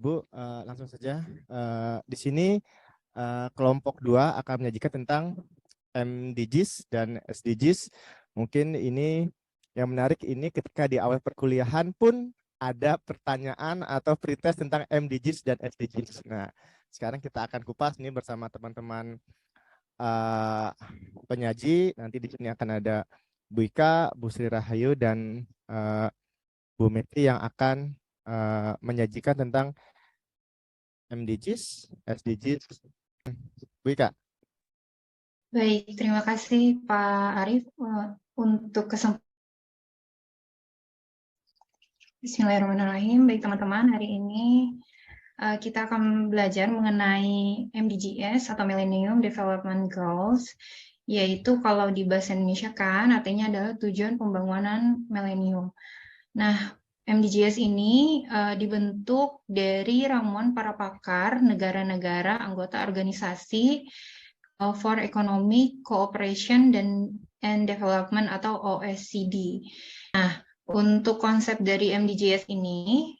Ibu, langsung saja. Di sini kelompok 2 akan menyajikan tentang MDGs dan SDGs. Mungkin ini yang menarik ini ketika di awal perkuliahan pun ada pertanyaan atau pretest tentang MDGs dan SDGs. Nah, sekarang kita akan kupas nih bersama teman-teman penyaji. Nanti di sini akan ada Bu Ika, Bu Sri Rahayu, dan Bu Meti yang akan menyajikan tentang MDGs, SDGs. Bu Ika. Baik, terima kasih Pak Arief untuk kesempatan. Bismillahirrahmanirrahim. Baik teman-teman, hari ini kita akan belajar mengenai MDGs atau Millennium Development Goals, yaitu kalau di bahasa Indonesia kan artinya adalah tujuan pembangunan milenium. Nah, MDGs ini dibentuk dari ramuan para pakar negara-negara anggota organisasi for Economic Cooperation and Development atau OECD. Nah, untuk konsep dari MDGs ini,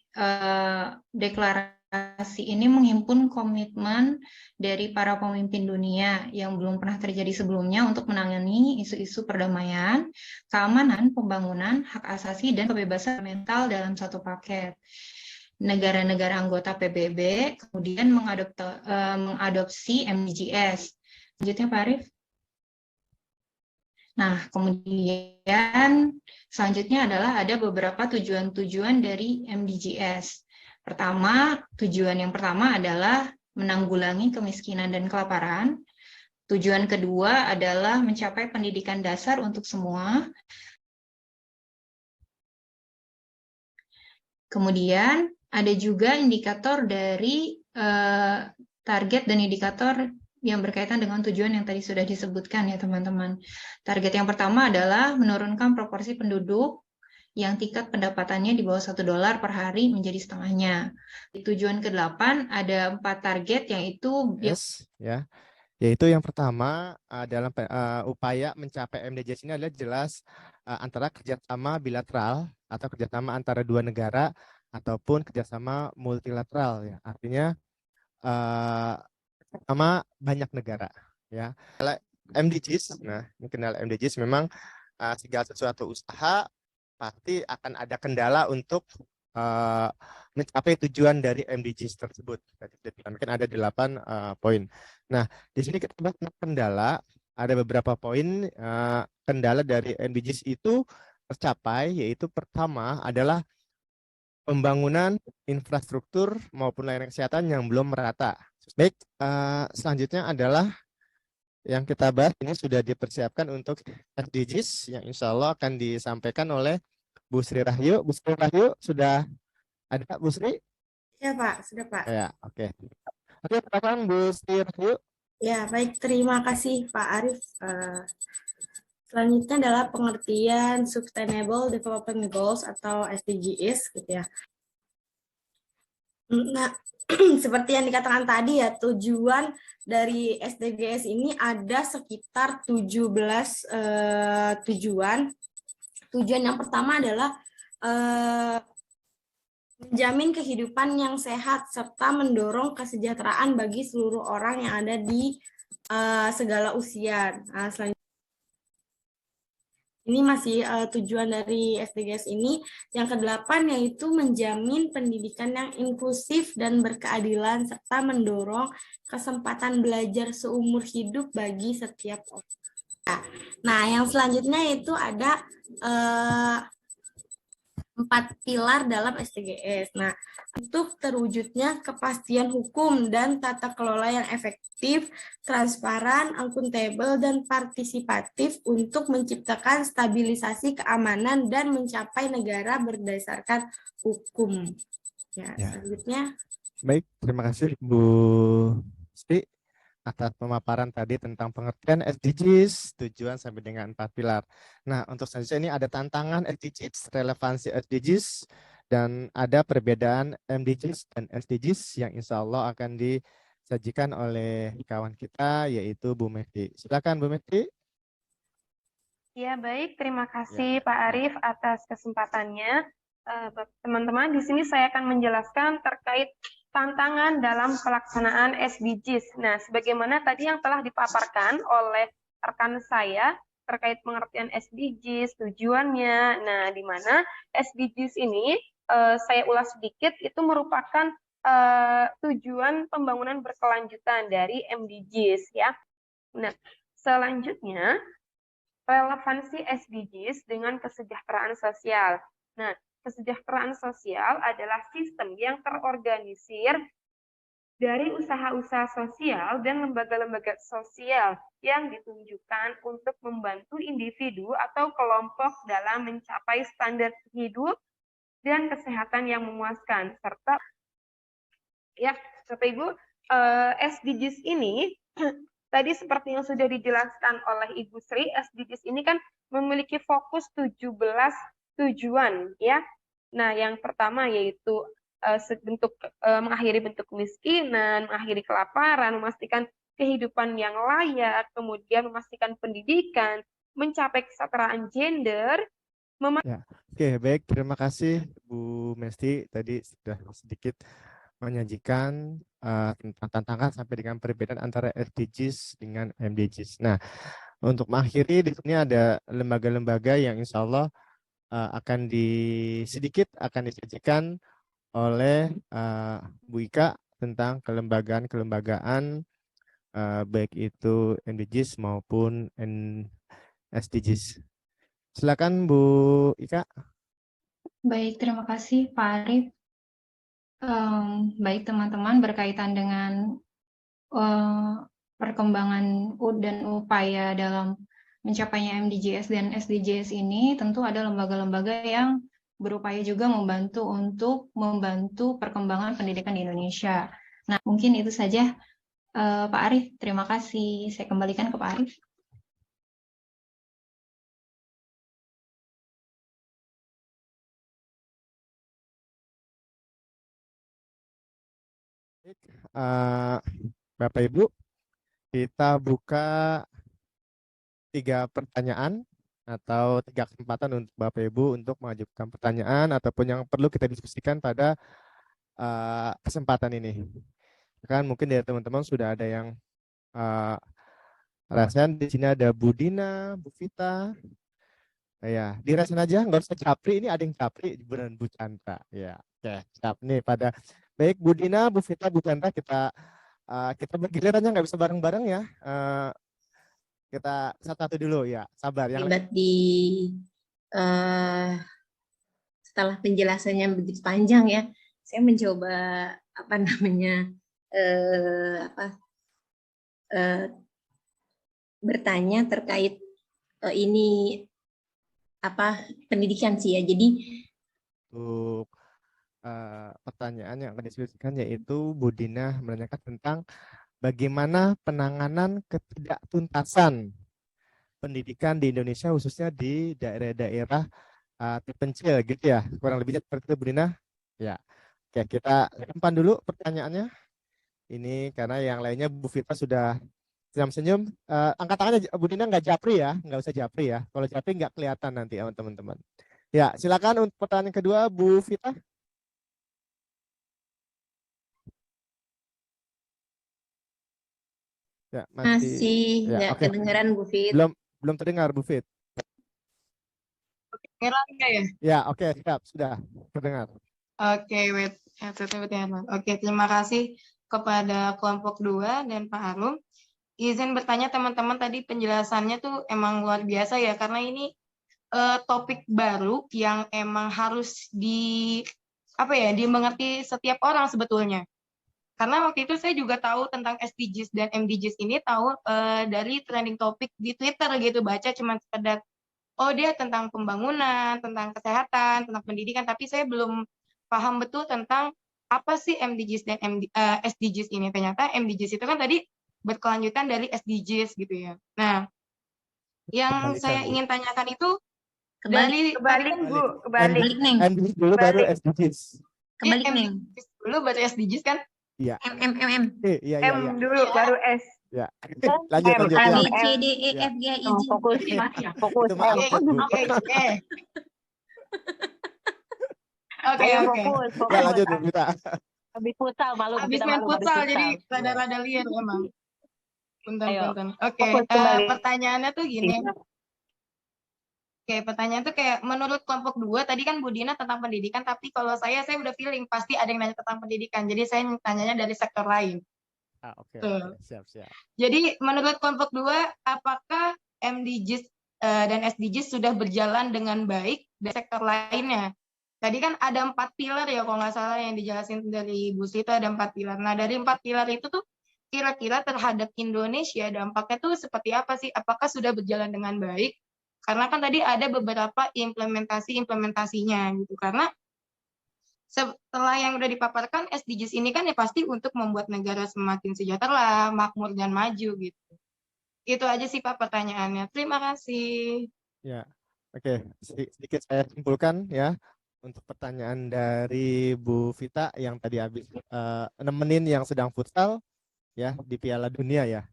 deklarasi ini menghimpun komitmen dari para pemimpin dunia yang belum pernah terjadi sebelumnya untuk menangani isu-isu perdamaian, keamanan, pembangunan, hak asasi, dan kebebasan mental dalam satu paket. Negara-negara anggota PBB kemudian mengadopsi MDGs. Selanjutnya Pak Arief. Nah, kemudian selanjutnya adalah ada beberapa tujuan-tujuan dari MDGs. Tujuan yang pertama adalah menanggulangi kemiskinan dan kelaparan. Tujuan kedua adalah mencapai pendidikan dasar untuk semua. Kemudian ada juga indikator dari target dan indikator yang berkaitan dengan tujuan yang tadi sudah disebutkan ya teman-teman. Target yang pertama adalah menurunkan proporsi penduduk yang tingkat pendapatannya di bawah $1 per hari menjadi setengahnya. Di tujuan ke-8 ada 4 target yaitu Yaitu yang pertama dalam upaya mencapai MDGs ini adalah jelas antara kerjasama bilateral atau kerjasama antara dua negara ataupun kerjasama multilateral ya. Artinya sama banyak negara ya. MDGs, nah ini kendala MDGs memang segala sesuatu usaha pasti akan ada kendala untuk mencapai tujuan dari MDGs tersebut. Mungkin ada 8 poin. Nah, di sini kita bahas kendala. Ada beberapa poin kendala dari MDGs itu tercapai, yaitu pertama adalah pembangunan infrastruktur maupun layanan kesehatan yang belum merata. Baik, selanjutnya adalah yang kita bahas ini sudah dipersiapkan untuk SDGs yang insya Allah akan disampaikan oleh Bu Sri Rahayu. Bu Sri Rahayu sudah ada, Bu Sri? Ya Pak, sudah Pak. Ya, oke. Oke, silakan Bu Sri Rahayu. Ya, baik. Terima kasih Pak Arief. Selanjutnya adalah pengertian Sustainable Development Goals atau SDGs, gitu ya. Nah, seperti yang dikatakan tadi ya, tujuan dari SDGs ini ada sekitar 17 tujuan. Tujuan yang pertama adalah menjamin kehidupan yang sehat serta mendorong kesejahteraan bagi seluruh orang yang ada di segala usia. Nah, selanjutnya ini masih tujuan dari SDGs ini. Yang ke-8 yaitu menjamin pendidikan yang inklusif dan berkeadilan serta mendorong kesempatan belajar seumur hidup bagi setiap orang. Nah, yang selanjutnya itu ada 4 pilar dalam SDGs. Nah, untuk terwujudnya kepastian hukum dan tata kelola yang efektif, transparan, akuntabel, dan partisipatif untuk menciptakan stabilisasi keamanan dan mencapai negara berdasarkan hukum. Ya. Selanjutnya. Baik, terima kasih Bu Sri atas pemaparan tadi tentang pengertian SDGs, tujuan sampai dengan 4 pilar. Nah, untuk selanjutnya ini ada tantangan SDGs, relevansi SDGs, dan ada perbedaan MDGs dan SDGs yang insya Allah akan disajikan oleh kawan kita, yaitu Bu Mehdi. Silakan Bu Mehdi. Ya, baik. Terima kasih Pak Arief atas kesempatannya. Teman-teman, di sini saya akan menjelaskan terkait tantangan dalam pelaksanaan SDGs. Nah, sebagaimana tadi yang telah dipaparkan oleh rekan saya terkait pengertian SDGs, tujuannya. Nah, di mana SDGs ini saya ulas sedikit, itu merupakan tujuan pembangunan berkelanjutan dari MDGs ya. Nah, selanjutnya relevansi SDGs dengan kesejahteraan sosial. Nah, kesejahteraan sosial adalah sistem yang terorganisir dari usaha-usaha sosial dan lembaga-lembaga sosial yang ditunjukkan untuk membantu individu atau kelompok dalam mencapai standar hidup dan kesehatan yang memuaskan, serta ya Bapak Ibu, SDGs ini tadi seperti yang sudah dijelaskan oleh Ibu Sri, SDGs ini kan memiliki fokus 17 tujuan ya. Nah, yang pertama yaitu mengakhiri bentuk kemiskinan, mengakhiri kelaparan, memastikan kehidupan yang layak, kemudian memastikan pendidikan, mencapai kesetaraan gender. Ya, oke, baik. Terima kasih Bu Mesti tadi sudah sedikit menyajikan tentang tantangan sampai dengan perbedaan antara SDGs dengan MDGs. Nah, untuk mengakhiri di sini ada lembaga-lembaga yang insya Allah akan disajikan oleh Bu Ika tentang kelembagaan baik itu MDGs maupun SDGs. Silakan Bu Ika. Baik, terima kasih Pak Arief. Baik teman-teman, berkaitan dengan perkembangan dan upaya dalam mencapainya MDGs dan SDGs ini, tentu ada lembaga-lembaga yang berupaya juga membantu perkembangan pendidikan di Indonesia. Nah, mungkin itu saja Pak Arief. Terima kasih. Saya kembalikan ke Pak Arief. Bapak Ibu, kita buka 3 pertanyaan atau 3 kesempatan untuk Bapak Ibu untuk mengajukan pertanyaan ataupun yang perlu kita diskusikan pada kesempatan ini. Kan mungkin dari teman-teman sudah ada yang rasain. Di sini ada Bu Dina, Bu Vita. Ya, dirasain aja, nggak usah capri. Ini ada yang capri, beneran Bu Chandra. Ya, oke, siap nih pada. Baik, Bu Dina, Bu Vita, Bu Chandra, kita bergilirannya nggak bisa bareng-bareng ya. Kita satu-satu dulu ya, sabar. Hebat setelah penjelasannya begitu panjang ya, saya mencoba bertanya terkait ini pendidikan sih ya. Jadi untuk pertanyaan yang akan diskusikan yaitu Bu Dina menanyakan tentang bagaimana penanganan ketidaktuntasan pendidikan di Indonesia, khususnya di daerah-daerah terpencil gitu ya, kurang lebihnya seperti itu Bu Dina. Ya, oke, kita simpan dulu pertanyaannya. Ini karena yang lainnya Bu Vita sudah senyum-senyum. Angkat tangannya Bu Dina, nggak japri ya, nggak usah japri ya. Kalau japri nggak kelihatan nanti ya teman-teman. Ya, silakan untuk pertanyaan kedua Bu Vita. Ya, masih ya, nggak kedengeran Bu Fit. Belum terdengar Bu Fit. Kedengeran nggak ya? Ya, oke, siap, sudah terdengar. Oke, Oke, terima kasih kepada kelompok 2 dan Pak Harum. Izin bertanya teman-teman, tadi penjelasannya tuh emang luar biasa ya, karena ini topik baru yang emang harus dimengerti setiap orang sebetulnya. Karena waktu itu saya juga tahu tentang SDGs dan MDGs ini dari trending topik di Twitter gitu, baca cuma sekedar dia tentang pembangunan, tentang kesehatan, tentang pendidikan, tapi saya belum paham betul tentang apa sih MDGs dan SDGs ini. Ternyata MDGs itu kan tadi berkelanjutan dari SDGs gitu ya. Nah, yang saya ingin tanyakan itu Kebalik nih. MDGs dulu baru SDGs. Kebalik nih. MDGs dulu baru SDGs kan? Iya. Iya. M dulu baru S. Ya. Lanjut. A, B, C, D, E, F, G, I, J. Fokus. Oke. Ya, lanjut Bu Vita. Habis futsal malu, Habis kita main malu habis futsal jadi futsal. rada-rada liar emang. Ayo, Punten. Oke, fokus kembali. pertanyaannya tuh gini. Oke, pertanyaan tuh kayak menurut kelompok 2 tadi kan Bu Dina tentang pendidikan, tapi kalau saya udah feeling pasti ada yang nanya tentang pendidikan. Jadi saya tanyanya dari sektor lain. Oke, Tuh. siap. Jadi menurut kelompok 2 apakah MDGs dan SDGs sudah berjalan dengan baik di sektor lainnya? Tadi kan ada 4 pilar ya kalau nggak salah yang dijelasin dari Bu Sri itu ada 4 pilar. Nah dari 4 pilar itu tuh kira-kira terhadap Indonesia dampaknya tuh seperti apa sih? Apakah sudah berjalan dengan baik? Karena kan tadi ada beberapa implementasinya gitu. Karena setelah yang udah dipaparkan SDGs ini kan ya pasti untuk membuat negara semakin sejahtera, makmur dan maju gitu. Itu aja sih Pak pertanyaannya. Terima kasih. Ya, oke. Sedikit saya simpulkan ya untuk pertanyaan dari Bu Vita yang tadi habis nemenin yang sedang futsal ya di Piala Dunia ya.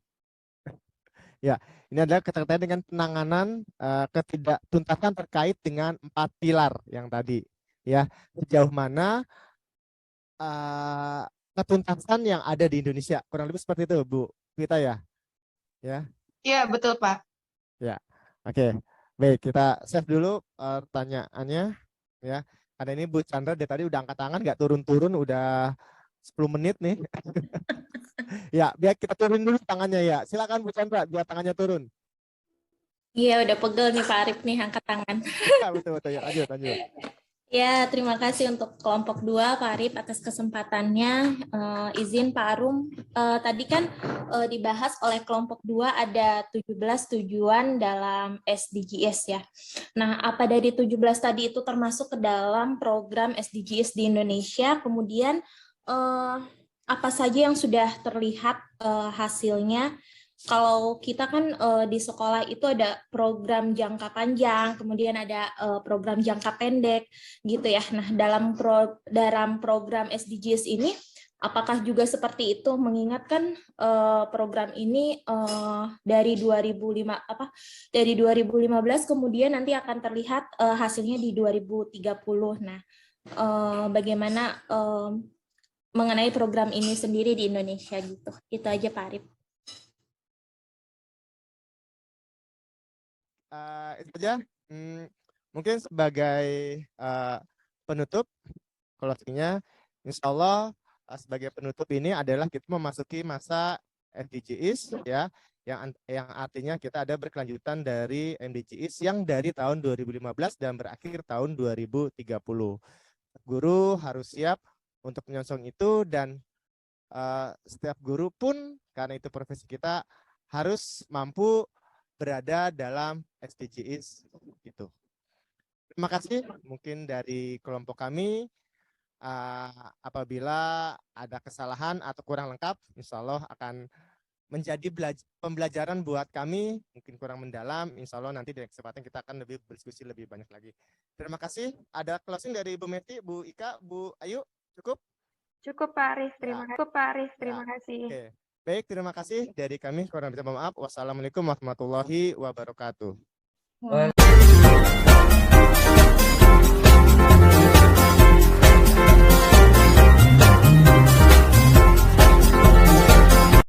Ya, ini adalah terkait dengan penanganan ketidaktuntasan terkait dengan 4 pilar yang tadi ya. Sejauh mana ketuntasan yang ada di Indonesia. Kurang lebih seperti itu Bu Vita ya. Ya. Iya, betul Pak. Ya, oke. Baik, kita save dulu pertanyaannya ya. Ada ini Bu Chandra dari tadi udah angkat tangan nggak turun-turun udah 10 menit nih. Ya, biar kita turun dulu tangannya ya. Silakan Bu Chandra biar tangannya turun. Iya, udah pegel nih Pak Arif nih angkat tangan. Ya, betul ya. Lanjut. Ya, terima kasih untuk kelompok 2 Pak Arif atas kesempatannya. Izin Pak Arum, tadi kan dibahas oleh kelompok 2 ada 17 tujuan dalam SDGs ya. Nah, apa dari 17 tadi itu termasuk ke dalam program SDGs di Indonesia? Kemudian apa saja yang sudah terlihat hasilnya? Kalau kita kan di sekolah itu ada program jangka panjang, kemudian ada program jangka pendek, gitu ya. Nah, dalam program SDGs ini, apakah juga seperti itu? Mengingatkan program ini dari 2015, kemudian nanti akan terlihat hasilnya di 2030. Nah, bagaimana mengenai program ini sendiri di Indonesia gitu? Itu aja Pak Arif. Itu aja. Mungkin sebagai penutup, closingnya, insya Allah sebagai penutup ini adalah kita memasuki masa MDGs ya, yang artinya kita ada berkelanjutan dari MDGs yang dari tahun 2015 dan berakhir tahun 2030. Guru harus siap untuk menyongsong itu dan setiap guru pun karena itu profesi kita harus mampu berada dalam SDGs gitu. Terima kasih mungkin dari kelompok kami. Apabila ada kesalahan atau kurang lengkap, insya Allah akan menjadi pembelajaran buat kami, mungkin kurang mendalam, insya Allah nanti di kesempatan kita akan lebih berdiskusi lebih banyak lagi. Terima kasih. Ada closing dari Bu Meti, Bu Ika, Bu Ayu, cukup? Cukup Pak Arif, terima kasih. Oke. Baik, terima kasih dari kami. Kurang lebih maaf. Wassalamualaikum warahmatullahi wabarakatuh.